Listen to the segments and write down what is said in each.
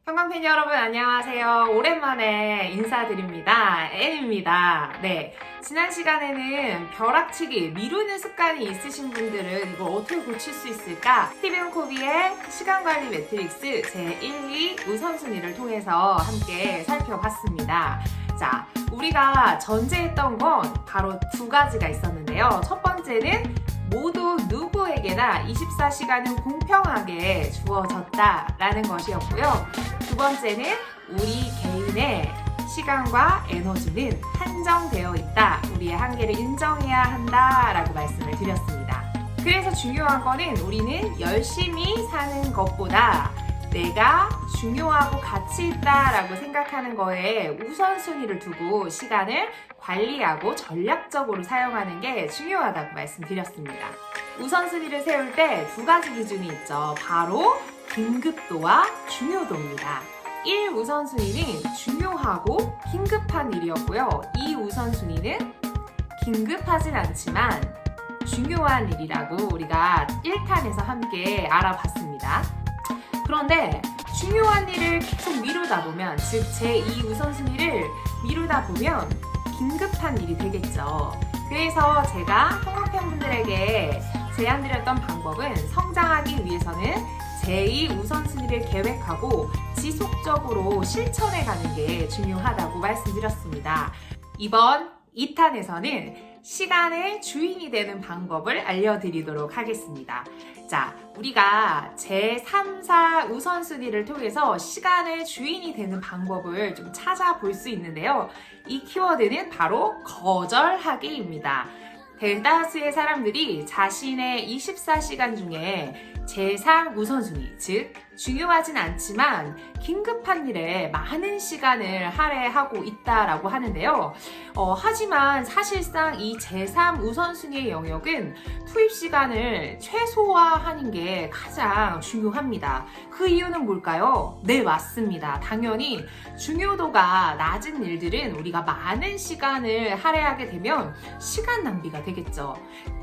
형광펜 여러분 안녕하세요. 오랜만에 인사드립니다. 엠입니다. 네, 지난 시간에는 벼락치기 미루는 습관이 있으신 분들은 이걸 어떻게 고칠 수 있을까? 스티븐 코비의 시간관리 매트릭스 제1, 2 우선순위를 통해서 함께 살펴봤습니다. 자, 우리가 전제했던 건 바로 두 가지가 있었는데요. 첫 번째는 모두 누구에게나 24시간은 공평하게 주어졌다라는 것이었고요. 두 번째는 우리 개인의 시간과 에너지는 한정되어 있다. 우리의 한계를 인정해야 한다라고 말씀을 드렸습니다. 그래서 중요한 거는 우리는 열심히 사는 것보다 내가 중요하고 가치 있다라고 생각하는 거에 우선순위를 두고 시간을 관리하고 전략적으로 사용하는 게 중요하다고 말씀드렸습니다. 우선순위를 세울 때 두 가지 기준이 있죠. 바로 긴급도와 중요도입니다. 1 우선순위는 중요하고 긴급한 일이었고요. 2 우선순위는 긴급하진 않지만 중요한 일이라고 우리가 1탄에서 함께 알아봤습니다. 그런데 중요한 일을 계속 미루다 보면, 즉 제2 우선순위를 미루다 보면 긴급한 일이 되겠죠. 그래서 제가 형광펜 분들에게 제안드렸던 방법은 성장하기 위해서는 제2 우선순위를 계획하고 지속적으로 실천해 가는 게 중요하다고 말씀드렸습니다. 이번 2탄에서는 시간의 주인이 되는 방법을 알려드리도록 하겠습니다. 자, 우리가 제3, 4 우선순위를 통해서 시간의 주인이 되는 방법을 좀 찾아볼 수 있는데요. 이 키워드는 바로 거절하기입니다. 대다수의 사람들이 자신의 24시간 중에 제3 우선순위, 즉 중요하진 않지만 긴급한 일에 많은 시간을 할애하고 있다라고 하는데요. 하지만 사실상 이 제3 우선순위의 영역은 투입 시간을 최소화하는 게 가장 중요합니다. 그 이유는 뭘까요? 네, 맞습니다. 당연히 중요도가 낮은 일들은 우리가 많은 시간을 할애하게 되면 시간 낭비가 되겠죠.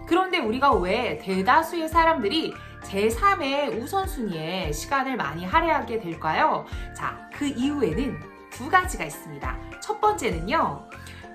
그런데 우리가 왜 대다수의 사람들이 제3의 우선순위에 시간을 많이 할애하게 될까요? 자, 그 이유에는 두 가지가 있습니다. 첫 번째는요,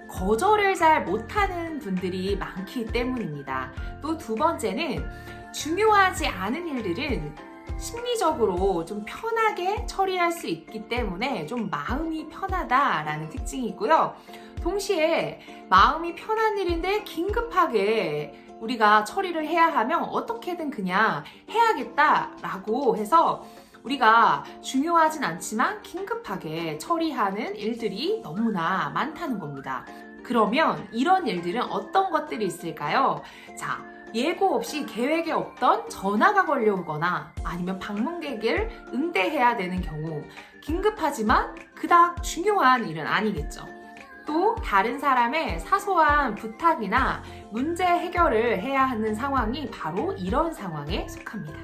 거절을 잘 못하는 분들이 많기 때문입니다. 또 두 번째는 중요하지 않은 일들은 심리적으로 좀 편하게 처리할 수 있기 때문에 좀 마음이 편하다라는 특징이 있고요. 동시에 마음이 편한 일인데 긴급하게 우리가 처리를 해야 하면 어떻게든 그냥 해야겠다라고 해서 우리가 중요하진 않지만 긴급하게 처리하는 일들이 너무나 많다는 겁니다. 그러면 이런 일들은 어떤 것들이 있을까요? 자, 예고 없이 계획에 없던 전화가 걸려오거나 아니면 방문객을 응대해야 되는 경우, 긴급하지만 그닥 중요한 일은 아니겠죠. 또 다른 사람의 사소한 부탁이나 문제 해결을 해야 하는 상황이 바로 이런 상황에 속합니다.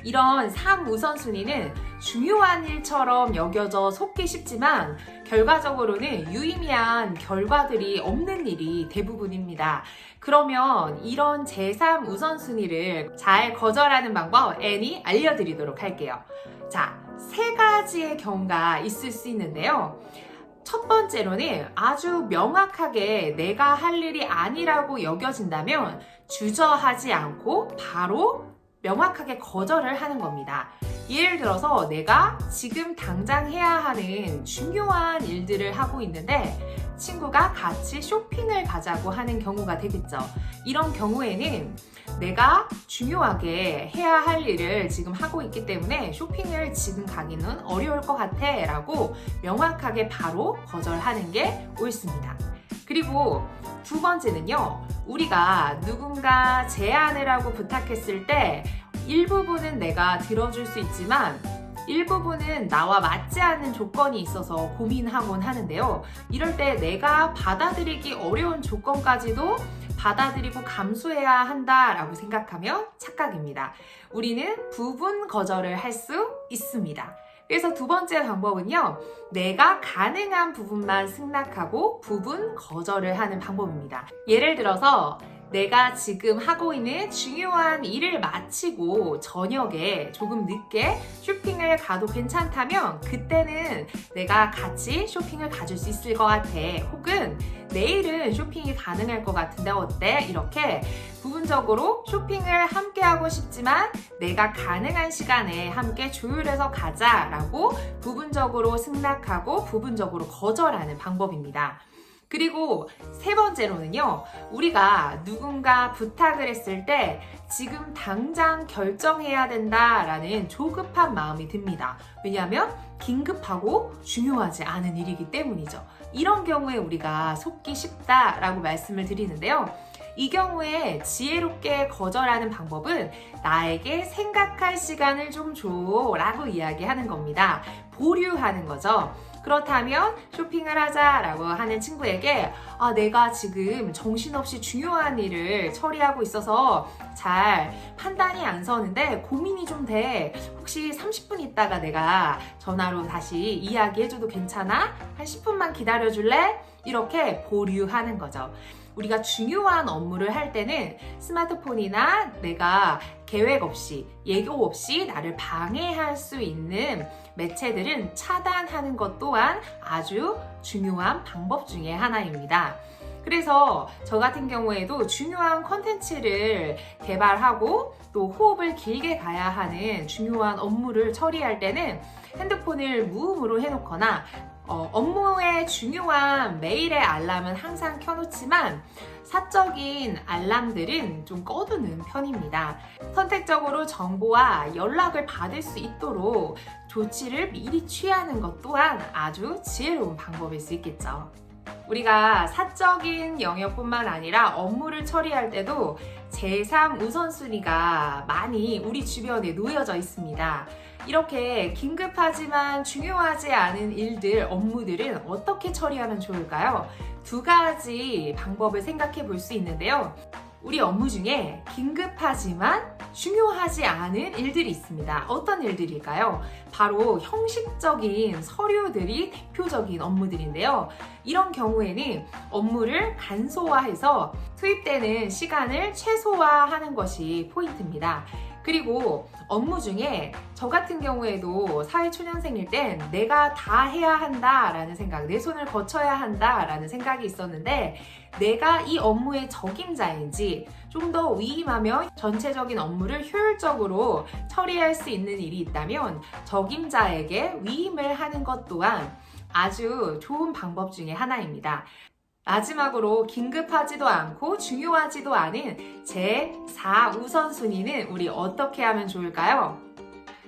이런 3 우선순위는 중요한 일처럼 여겨져 속기 쉽지만 결과적으로는 유의미한 결과들이 없는 일이 대부분입니다. 그러면 이런 제3 우선순위를 잘 거절하는 방법 N이 알려드리도록 할게요. 자, 3가지의 경우가 있을 수 있는데요. 첫 번째로는 아주 명확하게 내가 할 일이 아니라고 여겨진다면 주저하지 않고 바로 명확하게 거절을 하는 겁니다. 예를 들어서 내가 지금 당장 해야 하는 중요한 일들을 하고 있는데 친구가 같이 쇼핑을 가자고 하는 경우가 되겠죠. 이런 경우에는 내가 중요하게 해야 할 일을 지금 하고 있기 때문에 쇼핑을 지금 가기는 어려울 것 같아 라고 명확하게 바로 거절하는 게 옳습니다. 그리고 두 번째는요, 우리가 누군가 제안을 하고 부탁했을 때 일부분은 내가 들어줄 수 있지만 일부분은 나와 맞지 않는 조건이 있어서 고민하곤 하는데요. 이럴 때 내가 받아들이기 어려운 조건까지도 받아들이고 감수해야 한다라고 생각하면 착각입니다. 우리는 부분 거절을 할 수 있습니다. 그래서 두 번째 방법은요, 내가 가능한 부분만 승낙하고 부분 거절을 하는 방법입니다. 예를 들어서 내가 지금 하고 있는 중요한 일을 마치고 저녁에 조금 늦게 쇼핑을 가도 괜찮다면 그때는 내가 같이 쇼핑을 가줄 수 있을 것 같아. 혹은 내일은 쇼핑이 가능할 것 같은데 어때? 이렇게 부분적으로 쇼핑을 함께 하고 싶지만 내가 가능한 시간에 함께 조율해서 가자라고 부분적으로 승낙하고 부분적으로 거절하는 방법입니다. 그리고 세 번째로는요, 우리가 누군가 부탁을 했을 때 지금 당장 결정해야 된다라는 조급한 마음이 듭니다. 왜냐하면 긴급하고 중요하지 않은 일이기 때문이죠. 이런 경우에 우리가 속기 쉽다라고 말씀을 드리는데요. 이 경우에 지혜롭게 거절하는 방법은 나에게 생각할 시간을 좀 줘라고 이야기하는 겁니다. 보류하는 거죠. 그렇다면 쇼핑을 하자라고 하는 친구에게 내가 지금 정신없이 중요한 일을 처리하고 있어서 잘 판단이 안 서는데 고민이 좀 돼. 혹시 30분 있다가 내가 전화로 다시 이야기해줘도 괜찮아? 한 10분만 기다려줄래? 이렇게 보류하는 거죠. 우리가 중요한 업무를 할 때는 스마트폰이나 내가 계획 없이, 예고 없이 나를 방해할 수 있는 매체들은 차단하는 것 또한 아주 중요한 방법 중에 하나입니다. 그래서 저 같은 경우에도 중요한 콘텐츠를 개발하고 또 호흡을 길게 가야 하는 중요한 업무를 처리할 때는 핸드폰을 무음으로 해놓거나 업무의 중요한 메일의 알람은 항상 켜놓지만 사적인 알람들은 좀 꺼두는 편입니다. 선택적으로 정보와 연락을 받을 수 있도록 조치를 미리 취하는 것 또한 아주 지혜로운 방법일 수 있겠죠. 우리가 사적인 영역뿐만 아니라 업무를 처리할 때도 제3 우선순위가 많이 우리 주변에 놓여져 있습니다. 이렇게 긴급하지만 중요하지 않은 일들, 업무들은 어떻게 처리하면 좋을까요? 두 가지 방법을 생각해 볼 수 있는데요. 우리 업무 중에 긴급하지만 중요하지 않은 일들이 있습니다. 어떤 일들일까요? 바로 형식적인 서류들이 대표적인 업무들인데요. 이런 경우에는 업무를 간소화해서 투입되는 시간을 최소화하는 것이 포인트입니다. 그리고 업무 중에 저 같은 경우에도 사회초년생일 땐 내가 다 해야 한다라는 생각, 내 손을 거쳐야 한다라는 생각이 있었는데 내가 이 업무의 적임자인지 좀 더 위임하며 전체적인 업무를 효율적으로 처리할 수 있는 일이 있다면 적임자에게 위임을 하는 것 또한 아주 좋은 방법 중에 하나입니다. 마지막으로 긴급하지도 않고 중요하지도 않은 제4 우선순위는 우리 어떻게 하면 좋을까요?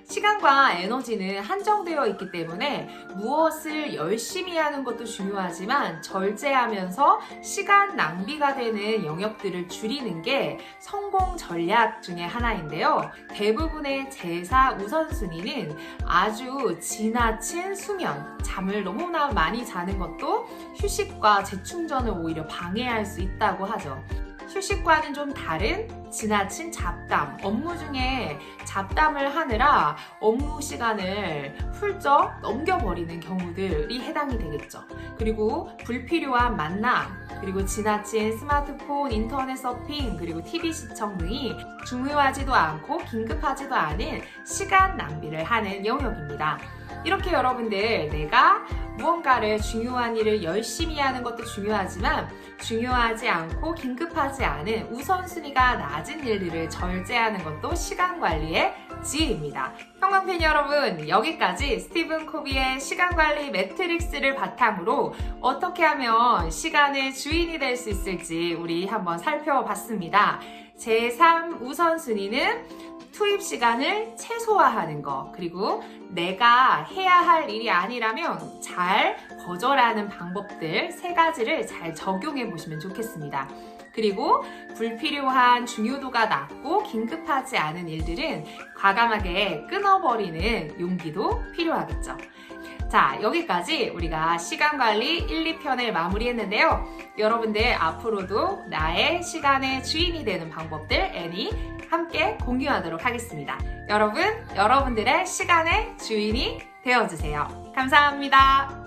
시간과 에너지는 한정되어 있기 때문에 무엇을 열심히 하는 것도 중요하지만 절제하면서 시간 낭비가 되는 영역들을 줄이는 게 성공 전략 중에 하나인데요. 대부분의 제4 우선순위는 아주 지나친 수면, 잠을 너무나 많이 자는 것도 휴식과 재충전을 오히려 방해할 수 있다고 하죠. 휴식과는 좀 다른 지나친 잡담, 업무 중에 잡담을 하느라 업무 시간을 훌쩍 넘겨버리는 경우들이 해당이 되겠죠. 그리고 불필요한 만남, 그리고 지나친 스마트폰, 인터넷 서핑, 그리고 TV 시청 등이 중요하지도 않고 긴급하지도 않은 시간 낭비를 하는 영역입니다. 이렇게 여러분들 내가 무언가를 중요한 일을 열심히 하는 것도 중요하지만 중요하지 않고 긴급하지 않은 우선순위가 낮은 일들을 절제하는 것도 시간 관리의 지혜입니다. 형광펜 여러분, 여기까지 스티븐 코비의 시간관리 매트릭스를 바탕으로 어떻게 하면 시간의 주인이 될 수 있을지 우리 한번 살펴봤습니다. 제3 우선순위는 투입 시간을 최소화하는 것, 그리고 내가 해야 할 일이 아니라면 잘 거절하는 방법들 3가지를 잘 적용해 보시면 좋겠습니다. 그리고 불필요한 중요도가 낮고 긴급하지 않은 일들은 과감하게 끊어버리는 용기도 필요하겠죠. 자, 여기까지 우리가 시간관리 1, 2편을 마무리했는데요. 여러분들 앞으로도 나의 시간의 주인이 되는 방법들 애니 함께 공유하도록 하겠습니다. 여러분, 여러분들의 시간의 주인이 되어주세요. 감사합니다.